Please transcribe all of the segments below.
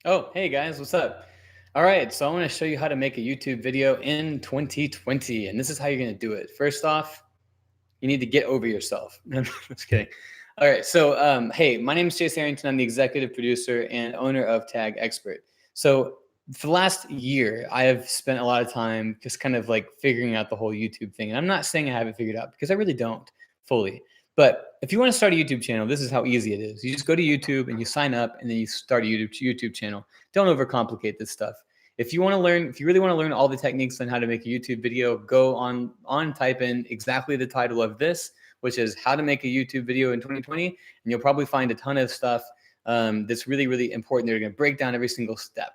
Oh, hey guys, what's up? All right, so I want to show you how to make a YouTube video in 2020, and this is how you're going to do it. First off, you need to get over yourself. I'm just kidding. All right, so hey, my name is Arrington. I'm the executive producer and owner of TAG.expert. So for the last year, I have spent a lot of time just kind of like figuring out the whole YouTube thing. And I'm not saying I have it figured out because I really don't fully. But if you want to start a YouTube channel, this is how easy it is. You just go to YouTube and you sign up and then you start a YouTube channel. Don't overcomplicate this stuff. If you want to learn, if you really want to learn all the techniques on how to make a YouTube video, go on type in exactly the title of this, which is how to make a YouTube video in 2020. And you'll probably find a ton of stuff that's really, really important. They're going to break down every single step.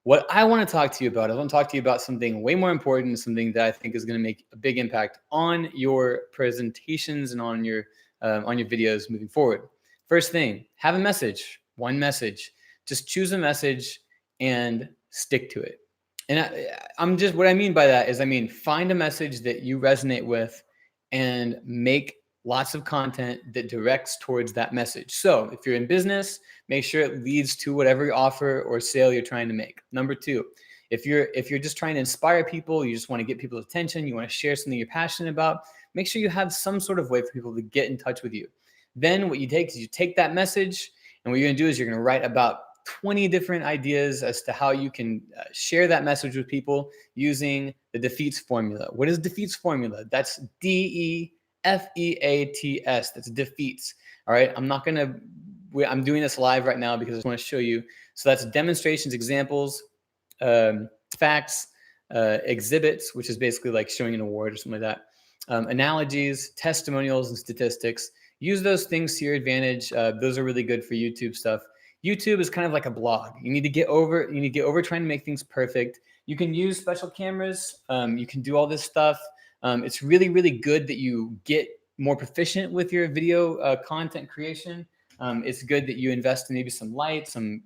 What I want to talk to you about, I want to talk to you about something way more important, something that I think is going to make a big impact on your presentations and on your videos moving forward. First thing, have a message, one message. Just choose a message and stick to it. And I'm just, what I mean by that is, find a message that you resonate with and make lots of content that directs towards that message. So if you're in business, make sure it leads to whatever offer or sale you're trying to make. Number two, if you're just trying to inspire people, you just want to get people's attention, you want to share something you're passionate about, make sure you have some sort of way for people to get in touch with you. Then what you take is you take that message, and what you're going to do is you're going to write about 20 different ideas as to how you can share that message with people using the defeats formula. What is defeats formula? That's DEFEATS. That's defeats. All right. I'm doing this live right now because I just want to show you. So that's demonstrations, examples, facts, exhibits, which is basically like showing an award or something like that. Analogies, testimonials, and statistics. Use those things to your advantage. Those are really good for YouTube stuff. YouTube is kind of like a blog. You need to get over trying to make things perfect. You can use special cameras. You can do all this stuff. It's really, really good that you get more proficient with your video content creation. It's good that you invest in maybe some lights, some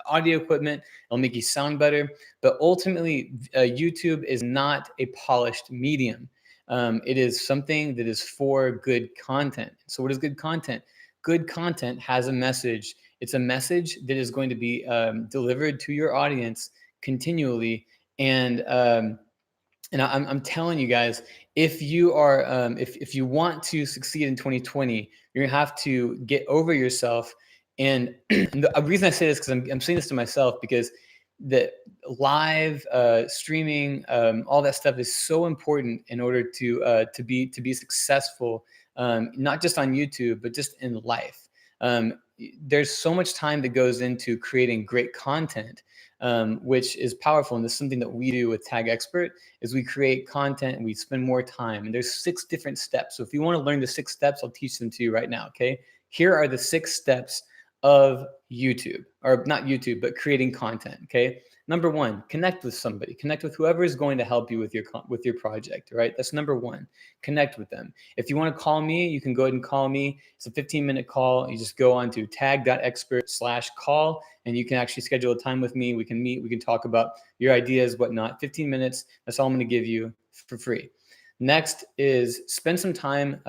audio equipment. It'll make you sound better. But ultimately, YouTube is not a polished medium. It is something that is for good content. So what is good content? Good content has a message. It's a message that is going to be delivered to your audience continually. And I'm telling you guys, if you are, if you want to succeed in 2020, you're gonna have to get over yourself. And the reason I say this, because I'm saying this to myself, because the live streaming, all that stuff is so important in order to be successful, not just on YouTube, but just in life. There's so much time that goes into creating great content, which is powerful. And this is something that we do with TAG.expert, is we create content and we spend more time. And there's 6 different steps. So if you want to learn the 6 steps, I'll teach them to you right now. Okay. Here are the 6 steps of YouTube, or not YouTube, but creating content. Okay. Number 1, connect with somebody. Connect with whoever is going to help you with your project. Right. That's number 1. Connect with them. If you want to call me, you can go ahead and call me. It's a 15-minute call. You just go on to tag.expert/call, and you can actually schedule a time with me. We can meet. We can talk about your ideas, whatnot. 15 minutes. That's all I'm going to give you for free. Next is spend some time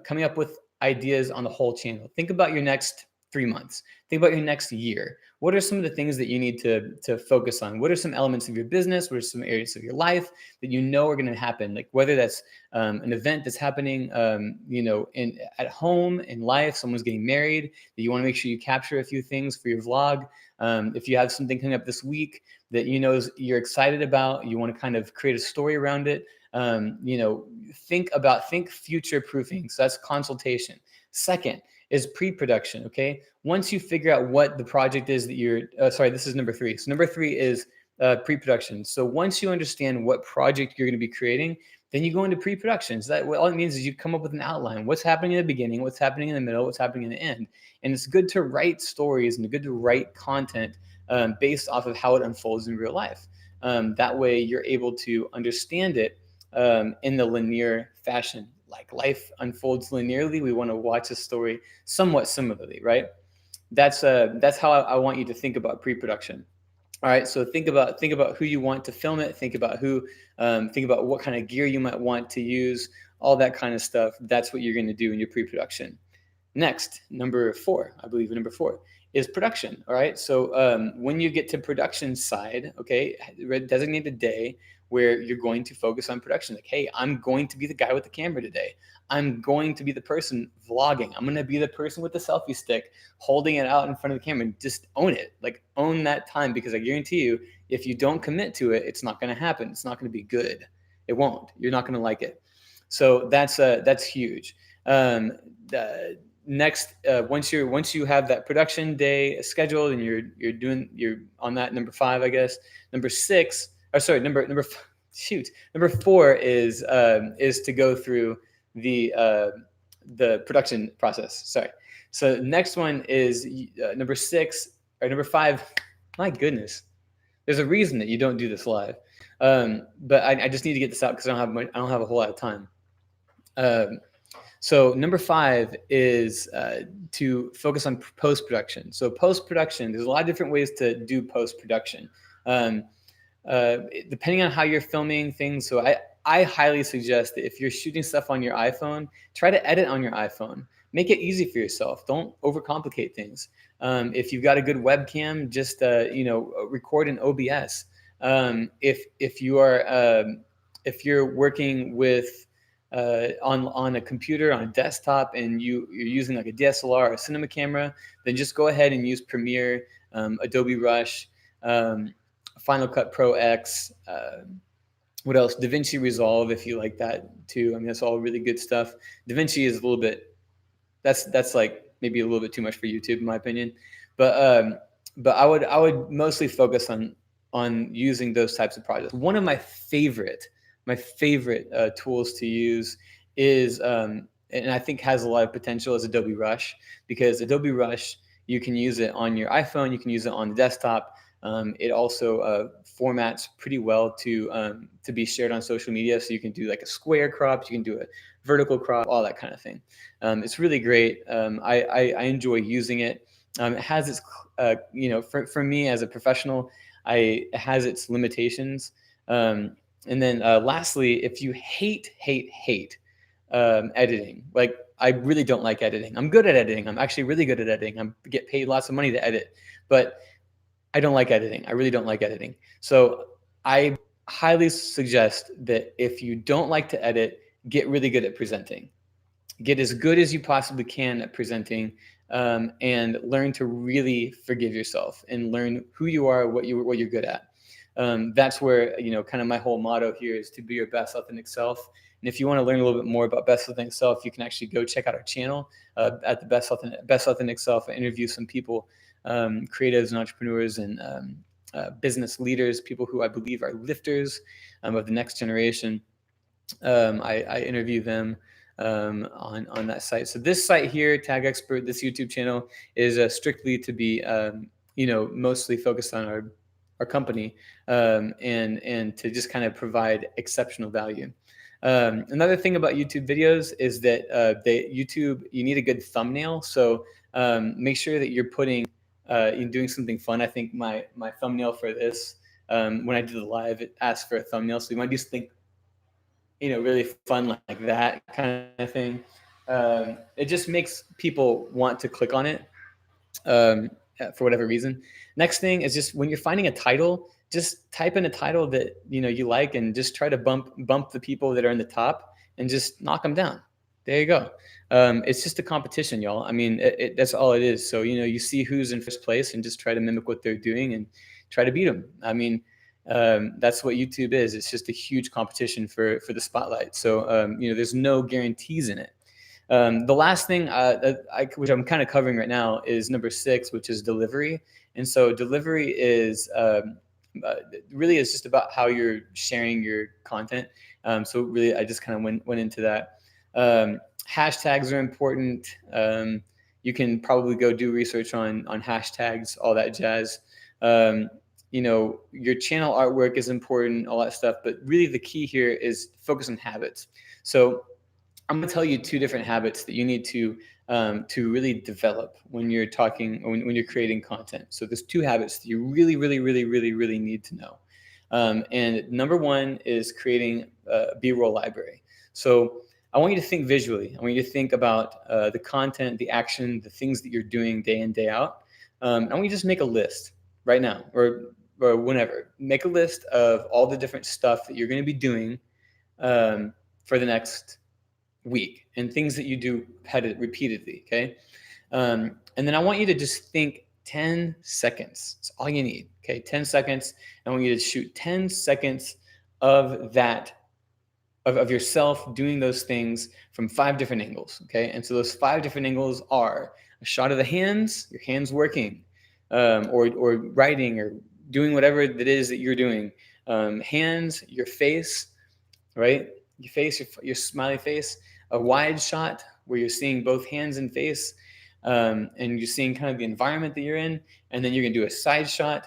coming up with ideas on the whole channel. Think about your next 3 months. Think about your next year. What are some of the things that you need to focus on? What are some elements of your business? What are some areas of your life that you know are going to happen? Like whether that's an event that's happening, at home, in life, someone's getting married, that you want to make sure you capture a few things for your vlog. If you have something coming up this week that you're excited about, you want to kind of create a story around it. Think future proofing. So that's consultation. Second is pre-production. Okay. Once you figure out what the project is that this is number 3. So number 3 is pre-production. So once you understand what project you're going to be creating, then you go into pre-production. So that all it means is you come up with an outline. What's happening in the beginning, what's happening in the middle, what's happening in the end. And it's good to write stories and good to write content based off of how it unfolds in real life. That way you're able to understand it in the linear fashion. Like life unfolds linearly, we want to watch a story somewhat similarly, right? That's how I want you to think about pre-production. All right, so think about who you want to film it. Think about what kind of gear you might want to use, all that kind of stuff. That's what you're going to do in your pre-production. Next, number 4, I believe number 4 is production. All right. So when you get to production side, okay, designate a day where you're going to focus on production. Like, hey, I'm going to be the guy with the camera today. I'm going to be the person vlogging. I'm going to be the person with the selfie stick holding it out in front of the camera. And just own it. Like, own that time, because I guarantee you, if you don't commit to it, it's not going to happen. It's not going to be good. It won't. You're not going to like it. So that's huge. Next, once you have that production day scheduled and you're on that, number 5, I guess. Number 6, or sorry, number 4 is to go through the production process. Sorry. So next one is number 6 or number 5. My goodness, there's a reason that you don't do this live, but I just need to get this out because I don't have a whole lot of time. So number 5 is to focus on post-production. So post-production, there's a lot of different ways to do post-production. Depending on how you're filming things. So I highly suggest that if you're shooting stuff on your iPhone, try to edit on your iPhone. Make it easy for yourself. Don't overcomplicate things. If you've got a good webcam, just record in OBS. If you're working with on a computer, on a desktop, and you're using like a DSLR or a cinema camera, then just go ahead and use Premiere, Adobe Rush, Final Cut Pro X, what else? DaVinci Resolve, if you like that too. I mean, that's all really good stuff. DaVinci is a little bit, that's like maybe a little bit too much for YouTube, in my opinion. But I would mostly focus on using those types of projects. One of my favorite tools to use is, and I think has a lot of potential, is Adobe Rush, because Adobe Rush, you can use it on your iPhone, you can use it on the desktop. It also formats pretty well to be shared on social media. So you can do like a square crop, you can do a vertical crop, all that kind of thing. It's really great. I enjoy using it. It has its, for me as a professional, it has its limitations. And then lastly, if you hate editing, like I really don't like editing. I'm good at editing. I'm actually really good at editing. I get paid lots of money to edit, but I don't like editing. I really don't like editing. So I highly suggest that if you don't like to edit, get really good at presenting. Get as good as you possibly can at presenting, and learn to really forgive yourself and learn who you are, what you're good at. That's where, kind of my whole motto here is to be your best authentic self. And if you want to learn a little bit more about best authentic self, you can actually go check out our channel at the best authentic self. I interview some people, creatives and entrepreneurs and business leaders, people who I believe are lifters of the next generation. I interview them on that site. So this site here, TAG.expert, this YouTube channel is strictly to be, mostly focused on our company, and to just kind of provide exceptional value. Another thing about YouTube videos is that you need a good thumbnail. So make sure that you're you're doing something fun. I think my thumbnail for this, when I did the live, it asked for a thumbnail. So you might do something, really fun like that kind of thing. It just makes people want to click on it for whatever reason. Next thing is just when you're finding a title, just type in a title that you like, and just try to bump the people that are in the top and just knock them down. There you go. It's just a competition, y'all. I mean, that's all it is. So you see who's in first place and just try to mimic what they're doing and try to beat them. I mean, that's what YouTube is. It's just a huge competition for the spotlight. So there's no guarantees in it. The last thing which I'm kind of covering right now is number 6, which is delivery. And so delivery is really is just about how you're sharing your content. So really, I just kind of went into that. Hashtags are important. You can probably go do research on hashtags, all that jazz. Your channel artwork is important, all that stuff. But really, the key here is focus on habits. So I'm going to tell you 2 different habits that you need to really develop when you're talking, or when you're creating content. So there's 2 habits that you really, really, really, really, really need to know. And number 1 is creating a B-roll library. So I want you to think visually. I want you to think about the content, the action, the things that you're doing day in, day out. I want you to just make a list right now, or whenever. Make a list of all the different stuff that you're going to be doing for the next week, and things that you do repeatedly. Okay. And then I want you to just think 10 seconds. That's all you need. Okay. 10 seconds. I want you to shoot 10 seconds of that, of yourself doing those things from 5 different angles. Okay. And so those 5 different angles are a shot of the hands, your hands working, or writing, or doing whatever it is that you're doing. Hands, your face, right? Your face, your smiley face, a wide shot where you're seeing both hands and face, and you're seeing kind of the environment that you're in. And then you're going to do a side shot,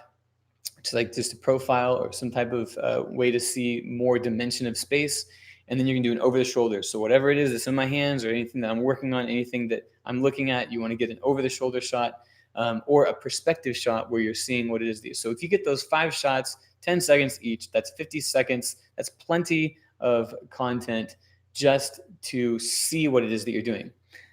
which is like just a profile or some type of way to see more dimension of space. And then you can do an over the shoulder. So whatever it is that's in my hands, or anything that I'm working on, anything that I'm looking at, you want to get an over the shoulder shot, or a perspective shot where you're seeing what it is. So if you get those 5 shots, 10 seconds each, that's 50 seconds. That's plenty of content just to see what it is that you're doing.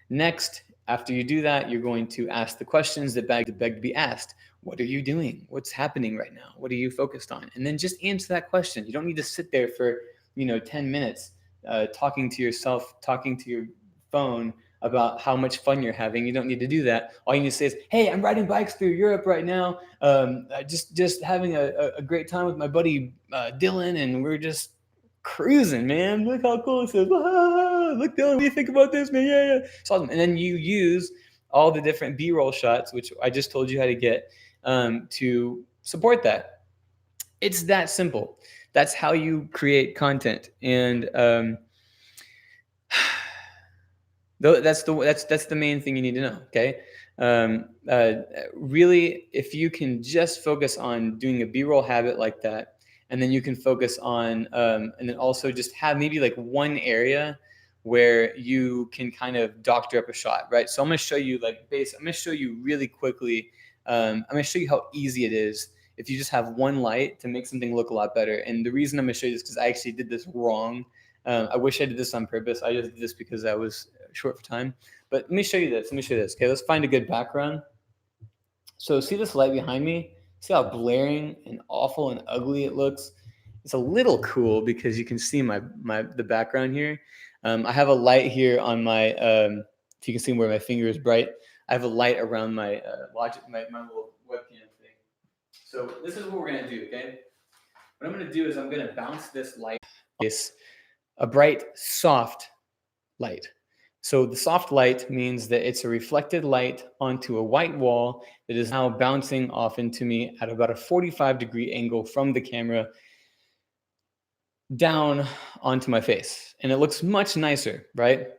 Next, after you do that, you're going to ask the questions that beg to be asked. What are you doing? What's happening right now? What are you focused on? And then just answer that question. You don't need to sit there for 10 minutes talking to yourself, talking to your phone about how much fun you're having. You don't need to do that. All you need to say is, hey, I'm riding bikes through Europe right now. Just having a great time with my buddy Dylan, and we're just cruising, man. Look how cool this is. Look, Dylan, what do you think about this, man? Yeah. It's awesome. And then you use all the different B-roll shots, which I just told you how to get, to support that. It's that simple. That's how you create content. And that's the main thing you need to know. Okay. Really, if you can just focus on doing a B-roll habit like that, and then you can focus on, and then also just have maybe like one area where you can kind of doctor up a shot, right? So I'm going to show you I'm going to show you really quickly. I'm going to show you how easy it is if you just have one light to make something look a lot better. And the reason I'm going to show you this is because I actually did this wrong. I wish I did this on purpose. I just did this because I was short for time. But let me show you this. Okay, let's find a good background. So see this light behind me? See how blaring and awful and ugly it looks? It's a little cool because you can see the background here. I have a light here on my, if you can see where my finger is bright, I have a light around my my little webcam thing. So this is what we're going to do, okay? What I'm going to do is I'm going to bounce this light, a bright, soft light. So the soft light means that it's a reflected light onto a white wall that is now bouncing off into me at about a 45-degree angle from the camera down onto my face. And it looks much nicer, right?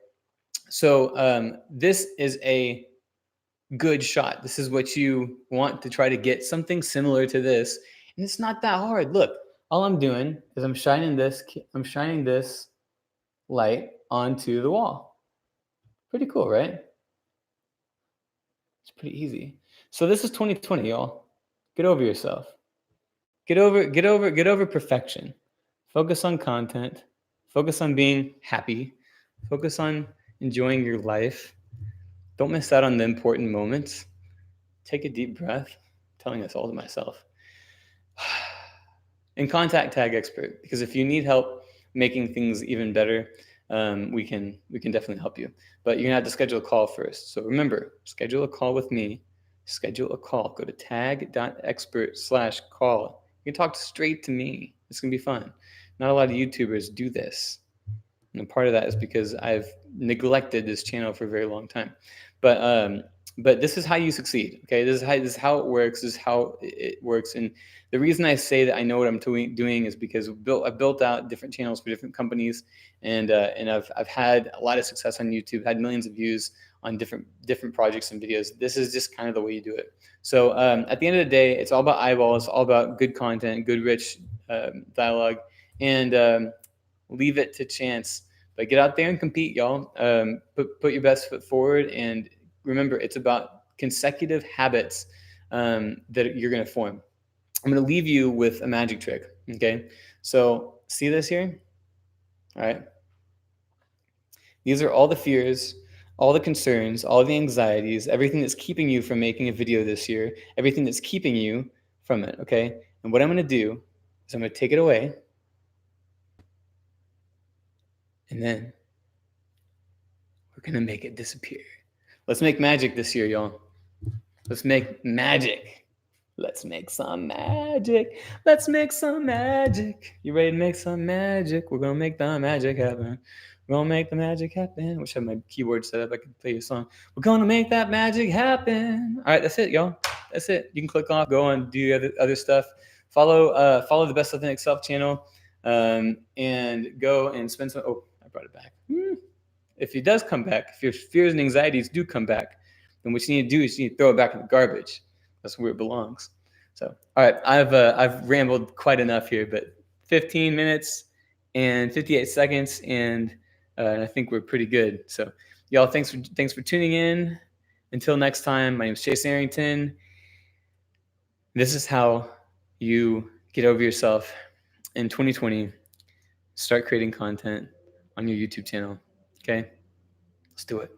So this is a good shot. This is what you want to try to get, something similar to this. And it's not that hard. Look, all I'm doing is I'm shining this light onto the wall. Pretty cool, right? It's pretty easy. So this is 2020, y'all. Get over yourself. Get over perfection. Focus on content. Focus on being happy. Focus on enjoying your life. Don't miss out on the important moments. Take a deep breath. I'm telling this all to myself. And contact TAG.expert, because if you need help making things even better, we can definitely help you. But you're gonna have to schedule a call first. So remember, schedule a call with me. Schedule a call. Go to tag.expert/call. You can talk straight to me. It's gonna be fun. Not a lot of YouTubers do this, and part of that is because I've neglected this channel for a very long time. But this is how you succeed. Okay, this is how it works. This is how it works. And the reason I say that I know what I'm doing is because I've built out different channels for different companies, and I've had a lot of success on YouTube. Had millions of views on different projects and videos. This is just kind of the way you do it. So at the end of the day, it's all about eyeballs. All about good content, good rich dialogue, and leave it to chance. But get out there and compete, y'all. Put your best foot forward, and remember, it's about consecutive habits that you're going to form. I'm going to leave you with a magic trick, okay? So see this here? All right. These are all the fears all the concerns, all the anxieties, everything that's keeping you from making a video this year, everything that's keeping you from it, okay? And what I'm going to do is I'm going to take it away, and then we're going to make it disappear. Let's make magic this year, y'all. Let's make magic. Let's make some magic. Let's make some magic. You ready to make some magic? We're going to make the magic happen. We're going to make the magic happen. I wish I had my keyboard set up. I could play you a song. We're going to make that magic happen. All right, that's it, y'all. That's it. You can click off, go and do other stuff. Follow the Best Authentic Self channel, and go and spend some. Oh, I brought it back. If it does come back, if your fears and anxieties do come back, then what you need to do is you need to throw it back in the garbage. That's where it belongs. So, all right, I've rambled quite enough here, but 15 minutes and 58 seconds, and I think we're pretty good. So, y'all, thanks for tuning in. Until next time, my name is Chase Arrington. This is how you get over yourself in 2020. Start creating content on your YouTube channel. Okay, let's do it.